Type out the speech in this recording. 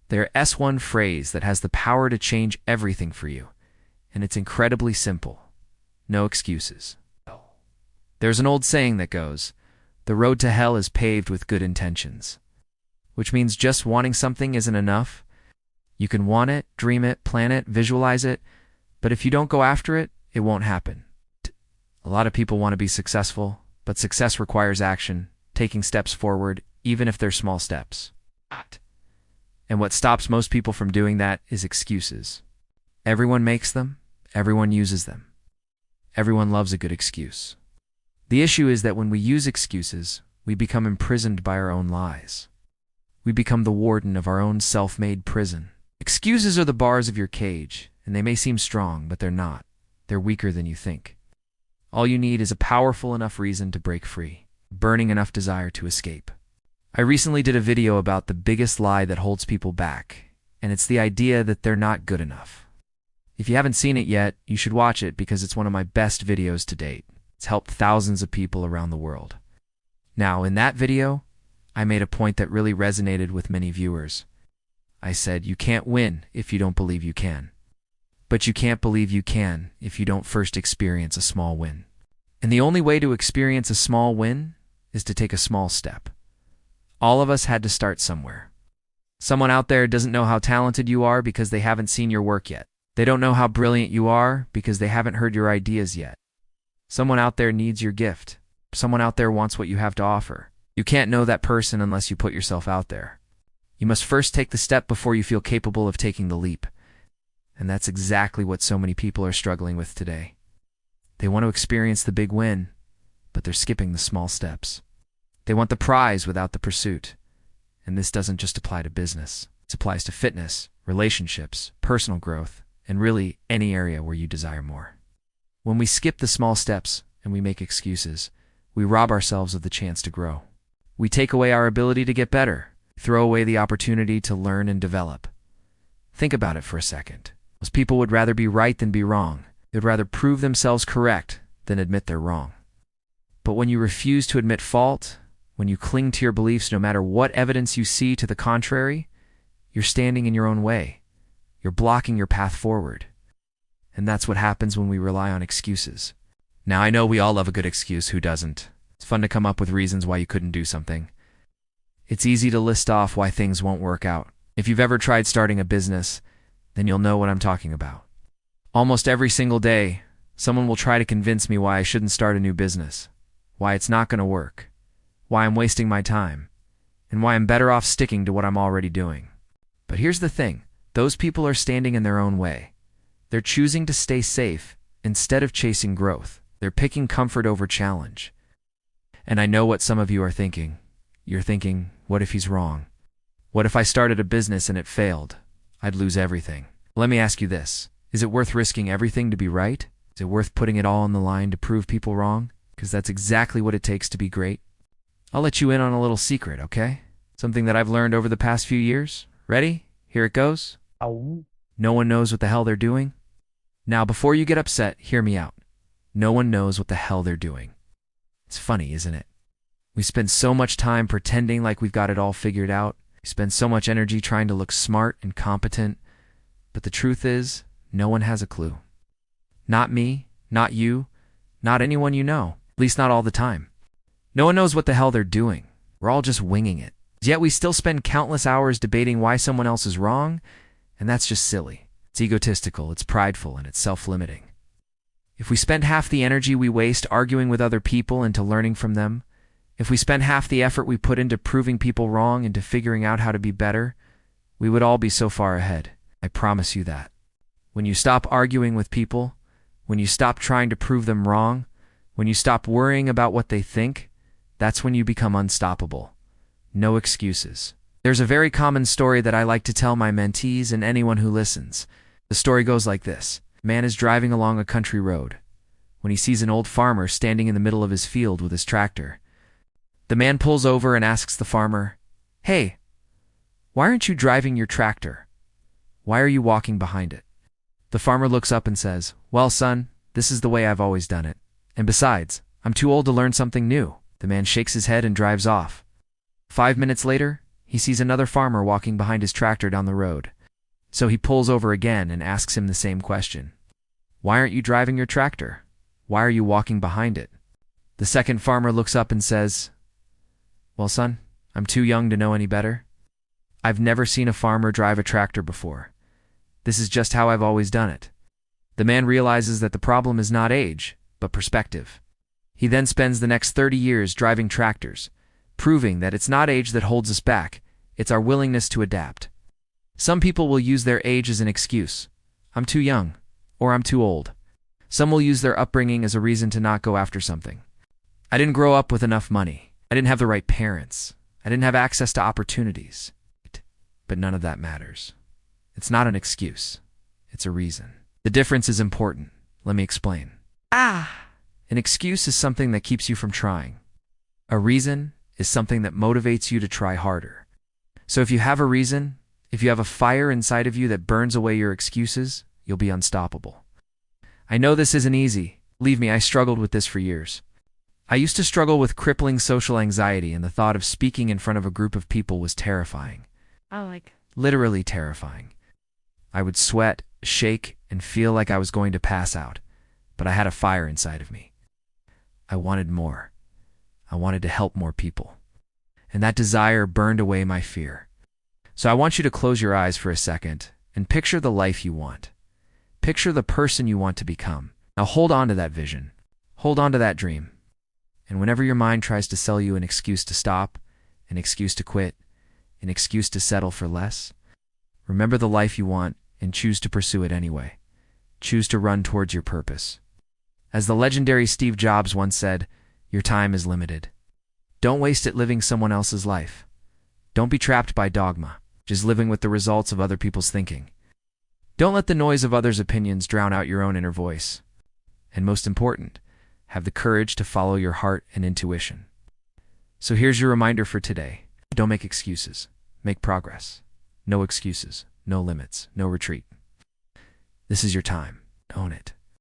They're S1 phrase that has the power to change everything for you, and it's incredibly simple. No excuses. There's an old saying that goes, "The road to hell is paved with good intentions," which means just wanting something isn't enough. You can want it, dream it, plan it, visualize it, but if you don't go after it, it won't happen. A lot of people want to be successful, but success requires action, taking steps forward, even if they're small steps. And what stops most people from doing that is excuses. Everyone makes them, everyone uses them. Everyone loves a good excuse. The issue is that when we use excuses, we become imprisoned by our own lies. We become the warden of our own self-made prison. Excuses are the bars of your cage, and they may seem strong, but they're not. They're weaker than you think. All you need is a powerful enough reason to break free, burning enough desire to escape. I recently did a video about the biggest lie that holds people back, and it's the idea that they're not good enough. If you haven't seen it yet, you should watch it because it's one of my best videos to date. It's helped thousands of people around the world. Now, in that video, I made a point that really resonated with many viewers. I said, you can't win if you don't believe you can. But you can't believe you can if you don't first experience a small win. And the only way to experience a small win is to take a small step. All of us had to start somewhere. Someone out there doesn't know how talented you are because they haven't seen your work yet. They don't know how brilliant you are because they haven't heard your ideas yet. Someone out there needs your gift. Someone out there wants what you have to offer. You can't know that person unless you put yourself out there. You must first take the step before you feel capable of taking the leap. And that's exactly what so many people are struggling with today. They want to experience the big win, but they're skipping the small steps. They want the prize without the pursuit. And this doesn't just apply to business. It applies to fitness, relationships, personal growth, and really any area where you desire more. When we skip the small steps and we make excuses, we rob ourselves of the chance to grow. We take away our ability to get better, throw away the opportunity to learn and develop. Think about it for a second. Most people would rather be right than be wrong. They'd rather prove themselves correct than admit they're wrong. But when you refuse to admit fault, when you cling to your beliefs no matter what evidence you see to the contrary, you're standing in your own way. You're blocking your path forward. And that's what happens when we rely on excuses. Now, I know we all love a good excuse. Who doesn't? It's fun to come up with reasons why you couldn't do something. It's easy to list off why things won't work out. If you've ever tried starting a business, then you'll know what I'm talking about. Almost every single day, someone will try to convince me why I shouldn't start a new business, why it's not going to work, why I'm wasting my time, and why I'm better off sticking to what I'm already doing. But here's the thing. Those people are standing in their own way. They're choosing to stay safe instead of chasing growth. They're picking comfort over challenge. And I know what some of you are thinking. You're thinking, what if he's wrong? What if I started a business and it failed? I'd lose everything. Let me ask you this. Is it worth risking everything to be right? Is it worth putting it all on the line to prove people wrong? Because that's exactly what it takes to be great. I'll let you in on a little secret, okay? Something that I've learned over the past few years. Ready? Here it goes. No one knows what the hell they're doing. Now, before you get upset, hear me out. No one knows what the hell they're doing. It's funny, isn't it? We spend so much time pretending like we've got it all figured out. We spend so much energy trying to look smart and competent. But the truth is, no one has a clue. Not me, not you, not anyone you know. At least not all the time. No one knows what the hell they're doing. We're all just winging it. Yet we still spend countless hours debating why someone else is wrong, and that's just silly. It's egotistical, it's prideful, and it's self-limiting. If we spend half the energy we waste arguing with other people into learning from them, if we spend half the effort we put into proving people wrong into figuring out how to be better, we would all be so far ahead. I promise you that. When you stop arguing with people, when you stop trying to prove them wrong, when you stop worrying about what they think, that's when you become unstoppable. No excuses. There's a very common story that I like to tell my mentees and anyone who listens. The story goes like this. A man is driving along a country road when he sees an old farmer standing in the middle of his field with his tractor. The man pulls over and asks the farmer, "Hey, why aren't you driving your tractor? Why are you walking behind it?" The farmer looks up and says, "Well, son, this is the way I've always done it. And besides, I'm too old to learn something new." The man shakes his head and drives off. 5 minutes later, he He sees another farmer walking behind his tractor down the road. So he pulls over again and asks him the same question. Why aren't you driving your tractor? Why are you walking behind it? The second farmer looks up and says, Well, son, I'm too young to know any better. I've never seen a farmer drive a tractor before. This is just how I've always done it. The man realizes that the problem is not age, but perspective. He then spends the next 30 years driving tractors, proving that it's not age that holds us back, it's our willingness to adapt. Some people will use their age as an excuse. I'm too young, or I'm too old. Some will use their upbringing as a reason to not go after something. I didn't grow up with enough money. I didn't have the right parents. I didn't have access to opportunities. But none of that matters. It's not an excuse. It's a reason. The difference is important. Let me explain. An excuse is something that keeps you from trying. A reason is something that motivates you to try harder. So if you have a reason, if you have a fire inside of you that burns away your excuses, you'll be unstoppable. I know this isn't easy. Believe me, I struggled with this for years. I used to struggle with crippling social anxiety, and the thought of speaking in front of a group of people was terrifying. Literally terrifying. I would sweat, shake, and feel like I was going to pass out, but I had a fire inside of me. I wanted more. I wanted to help more people. And that desire burned away my fear. So I want you to close your eyes for a second and picture the life you want. Picture the person you want to become. Now hold on to that vision. Hold on to that dream. And whenever your mind tries to sell you an excuse to stop, an excuse to quit, an excuse to settle for less, remember the life you want and choose to pursue it anyway. Choose to run towards your purpose. As the legendary Steve Jobs once said, your time is limited. Don't waste it living someone else's life. Don't be trapped by dogma, just living with the results of other people's thinking. Don't let the noise of others' opinions drown out your own inner voice. And most important, have the courage to follow your heart and intuition. So here's your reminder for today. Don't make excuses. Make progress. No excuses, no limits, no retreat. This is your time. Own it.